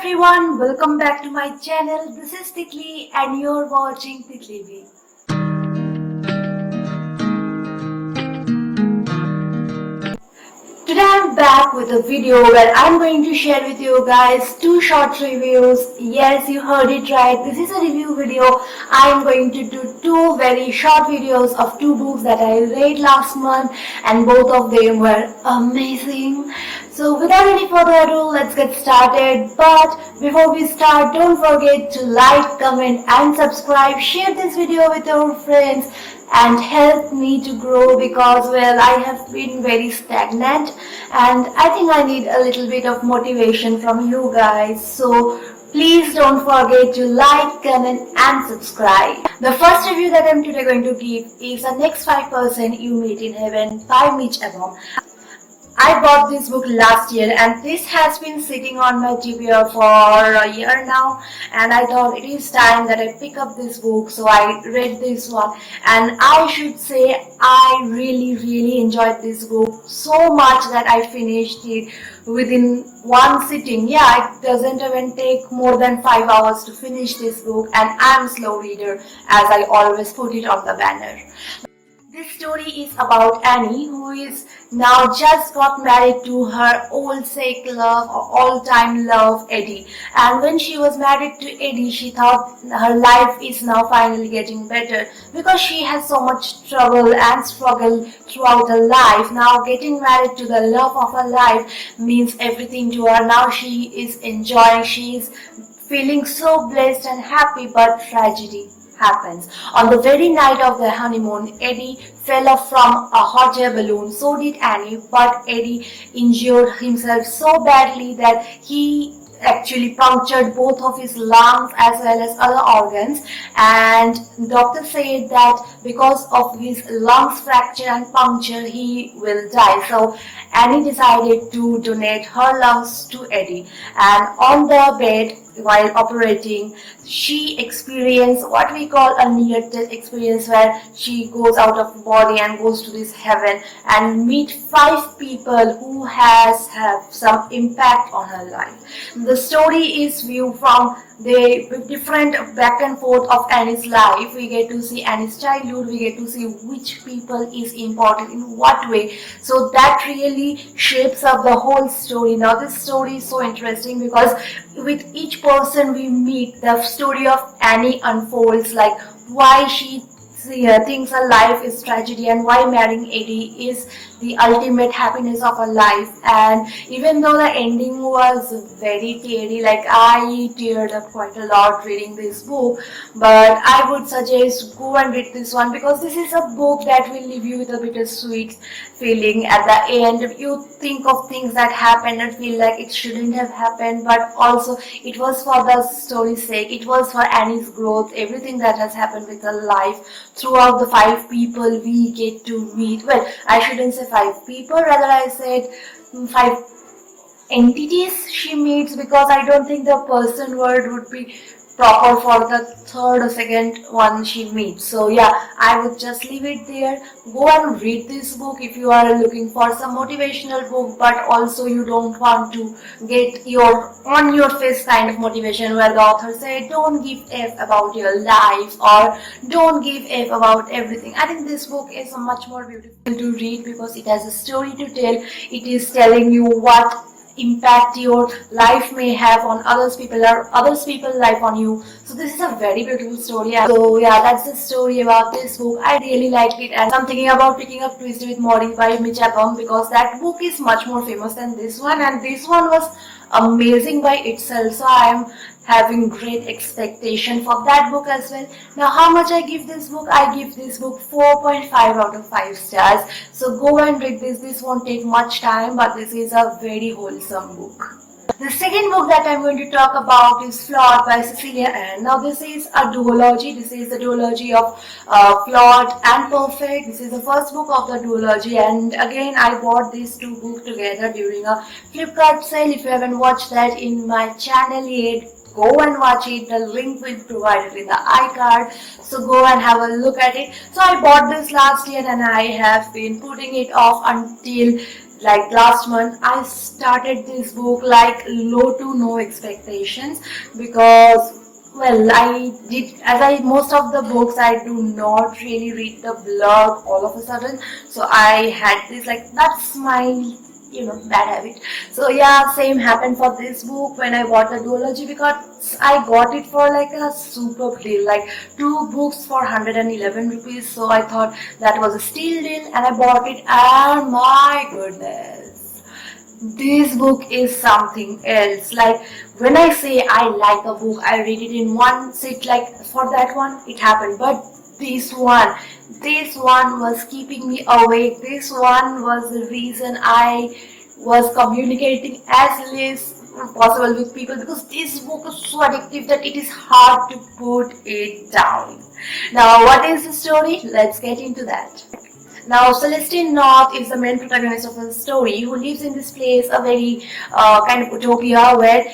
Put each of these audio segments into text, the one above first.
everyone, welcome back to my channel. This is Titli and you're watching Titli V. Today I'm back with a video where I'm going to share with you guys two short reviews. Yes, you heard it right. This is a review video. I'm going to do two very short videos of two books that I read last month and both of them were amazing. So without any further ado, let's get started. But before we start, don't forget to like, comment and subscribe. Share this video with your friends and help me to grow because, well, I have been very stagnant and I think I need a little bit of motivation from you guys. So please don't forget to like, comment and subscribe. The first review that I'm today going to give is The Next 5% You Meet in Heaven by Mitch Albom. I bought this book last year and this has been sitting on my TBR for a year now, and I thought it is time that I pick up this book, so I read this one and I should say I really enjoyed this book so much that I finished it within one sitting. Yeah, it doesn't even take more than 5 hours to finish this book, and I'm a slow reader as I always put it on the banner. This story is about Annie, who is now just got married to her old sake love or all-time love, Eddie. And when she was married to Eddie, she thought her life is now finally getting better because she has so much trouble and struggle throughout her life. Now getting married to the love of her life means everything to her. Now she is enjoying, she is feeling so blessed and happy, but tragedy happens. On the very night of their honeymoon, Eddie fell off from a hot air balloon. So did Annie, but Eddie injured himself so badly that he actually punctured both of his lungs as well as other organs, and doctor said that because of his lungs fracture and puncture he will die. So Annie decided to donate her lungs to Eddie, and on the bed while operating she experienced what we call a near-death experience, where she goes out of body and goes to this heaven and meet 5 people who have some impact on her life. The story is viewed from the different back and forth of Annie's life. We get to see Annie's childhood, we get to see which people is important in what way. So that really shapes up the whole story. Now this story is so interesting because with each person we meet, the story of Annie unfolds, like why she thinks her life is tragedy and why marrying Eddie is the ultimate happiness of her life. And even though the ending was very teary, like I teared up quite a lot reading this book, but I would suggest go and read this one because this is a book that will leave you with a bittersweet feeling at the end. You think of things that happened and feel like it shouldn't have happened, but also it was for the story's sake, it was for Annie's growth, everything that has happened with her life throughout the 5 people we get to meet. Well, I shouldn't say 5 people, rather I said 5 entities she meets, because I don't think the person word would be proper for the third or second one she meets. So yeah, I would just leave it there. Go and read this book if you are looking for some motivational book, but also you don't want to get your on your face kind of motivation where the author said don't give F about your life or don't give F about everything. I think this book is much more beautiful to read because it has a story to tell. It is telling you what impact your life may have on others people's life on you. So this is a very beautiful story. So yeah, that's the story about this book. I really liked it, and I'm thinking about picking up Twisted with Morrie by Mitch Albom because that book is much more famous than this one, and this one was amazing by itself. So I am having great expectation for that book as well. Now how much I give this book? I give this book 4.5 out of 5 stars. So go and read this. This won't take much time, but this is a very wholesome book. The second book that I'm going to talk about is Flawed by Cecilia Ann. Now this is a duology. This is the duology of Flawed and Perfect. This is the first book of the duology, and again I bought these 2 books together during a Flipkart sale. If you haven't watched that in my channel yet, go and watch it. The link will be provided in the iCard, so go and have a look at it. So I bought this last year and I have been putting it off until like last month I started this book like low to no expectations, because well, I did, as I most of the books I do not really read the blog all of a sudden. So I had this like, that's my bad habit. So yeah, same happened for this book when I bought the duology, because I got it for like a super deal, like two books for 111 rupees. So I thought that was a steal deal and I bought it, and my goodness, this book is something else. Like when I say I like a book, I read it in one sit. Like for that one, it happened. But this one was keeping me awake. This one was the reason I was communicating as least possible with people, because this book is so addictive that it is hard to put it down. Now, what is the story? Let's get into that. Now, Celestine North is the main protagonist of the story, who lives in this place, a very kind of utopia where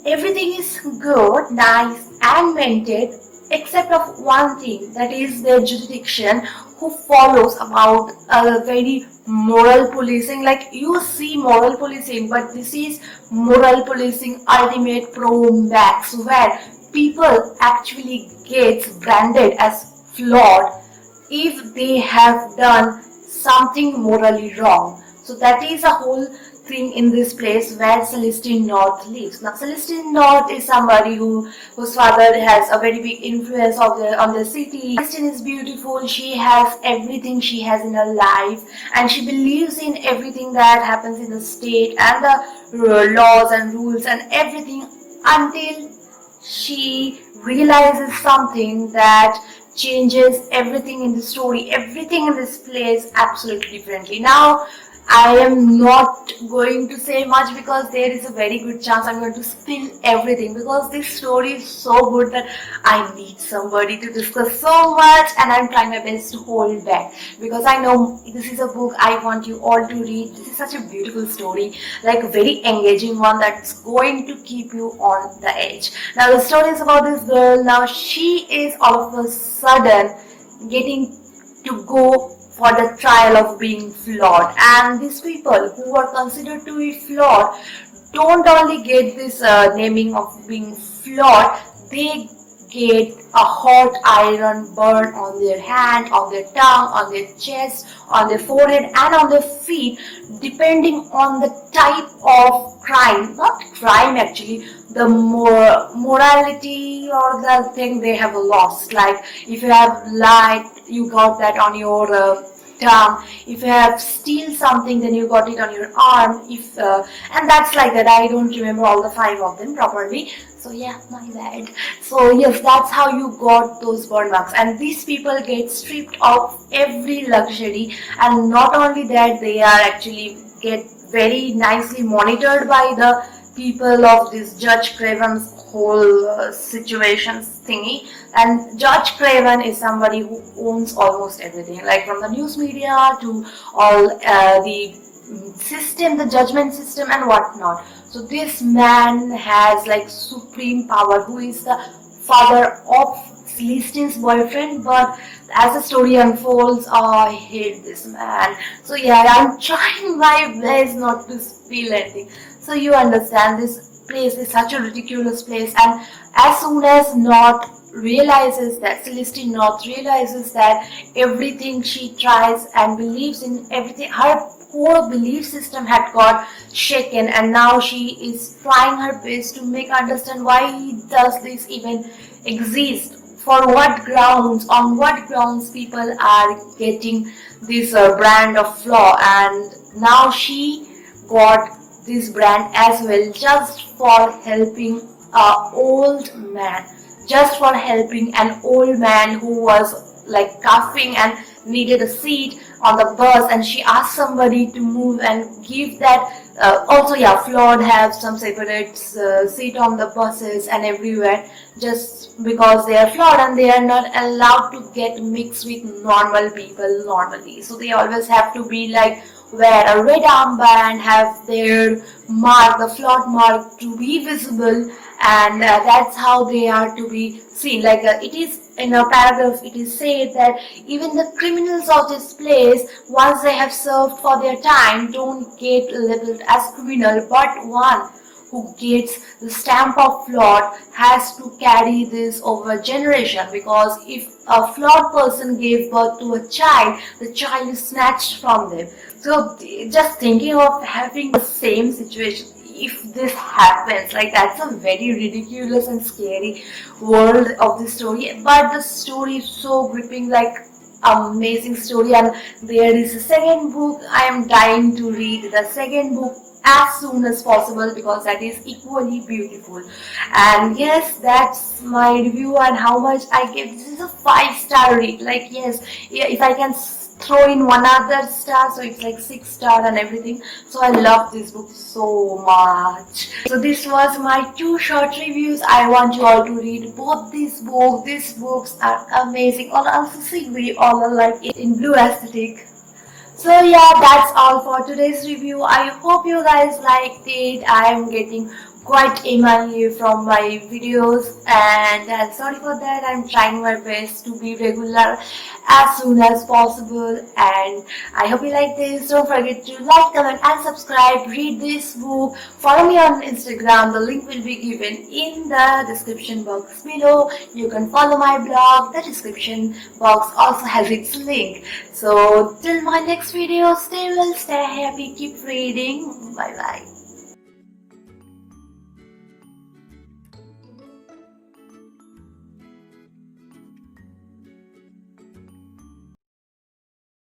everything is good, nice, and maintained, except of one thing, that is their jurisdiction, who follows about a very moral policing. Like you see moral policing, but this is moral policing ultimate pro max, where people actually gets branded as flawed if they have done something morally wrong. So that is a whole thing in this place where Celestine North lives. Now Celestine North is somebody whose father has a very big influence on the city. Celestine is beautiful, she has everything she has in her life, and she believes in everything that happens in the state and the laws and rules and everything, until she realizes something that changes everything in the story, everything in this place absolutely differently. Now, I am not going to say much, because there is a very good chance I'm going to spill everything, because this story is so good that I need somebody to discuss so much, and I'm trying my best to hold back, because I know this is a book I want you all to read. This is such a beautiful story, like a very engaging one that's going to keep you on the edge. Now the story is about this girl. Now she is all of a sudden getting to go for the trial of being flawed, and these people who are considered to be flawed don't only get this naming of being flawed, they get a hot iron burn on their hand, on their tongue, on their chest, on their forehead, and on their feet, depending on the type of crime, not crime actually, the morality or the thing they have lost. Like if you have lied, you got that on your tongue. If you have steal something, then you got it on your arm. If and that's like that. I don't remember all the 5 of them properly. So yeah, my bad. So yes, that's how you got those burn marks. And these people get stripped of every luxury, and not only that, they are actually get very nicely monitored by the people of this Judge Craven's whole situations thingy. And Judge Craven is somebody who owns almost everything, like from the news media to all the system, the judgment system and whatnot. So this man has like supreme power, who is the father of Celestine's boyfriend. But as the story unfolds, I hate this man. So yeah, I'm trying my best not to spill anything. So you understand, this place is such a ridiculous place, and as soon as North realizes that, Celestine North realizes that everything she tries and believes in, everything, her whole belief system had got shaken, and now she is trying her best to make understand why does this even exist, for what grounds, on what grounds people are getting this brand of flaw. And now she got this brand as well, just for helping a old man, just for helping an old man who was like coughing and needed a seat on the bus, and she asked somebody to move and give that. Also, yeah, Flawed have some separate seat on the buses and everywhere, just because they are flawed and they are not allowed to get mixed with normal people normally. So they always have to be like wear a red armband, have their mark, the flawed mark, to be visible, and that's how they are to be seen. Like it is in a paragraph, it is said that even the criminals of this place, once they have served for their time, don't get labeled as criminal, but one who gets the stamp of flawed has to carry this over generation, because if a flawed person gave birth to a child, the child is snatched from them. So just thinking of having the same situation, if this happens, like that's a very ridiculous and scary world of the story, but the story is so gripping, like amazing story. And there is a second book. I am dying to read the second book as soon as possible, because that is equally beautiful. And yes, that's my review and how much I give. This is a 5-star read. Like yes, yeah, if I can throw in one other star, so it's like 6-star and everything. So I love this book so much. So this was my 2 short reviews. I want you all to read both these books. These books are amazing. Also see, we all are like it in blue aesthetic. So yeah, that's all for today's review. I hope you guys liked it. I am getting quite email from my videos, and I'm sorry for that. I'm trying my best to be regular as soon as possible, and I hope you like this. Don't forget to like, comment and subscribe. Read this book. Follow me on Instagram. The link will be given in the description box below. You can follow my blog. The description box also has its link. So till my next video, stay well, stay happy, keep reading. Bye bye.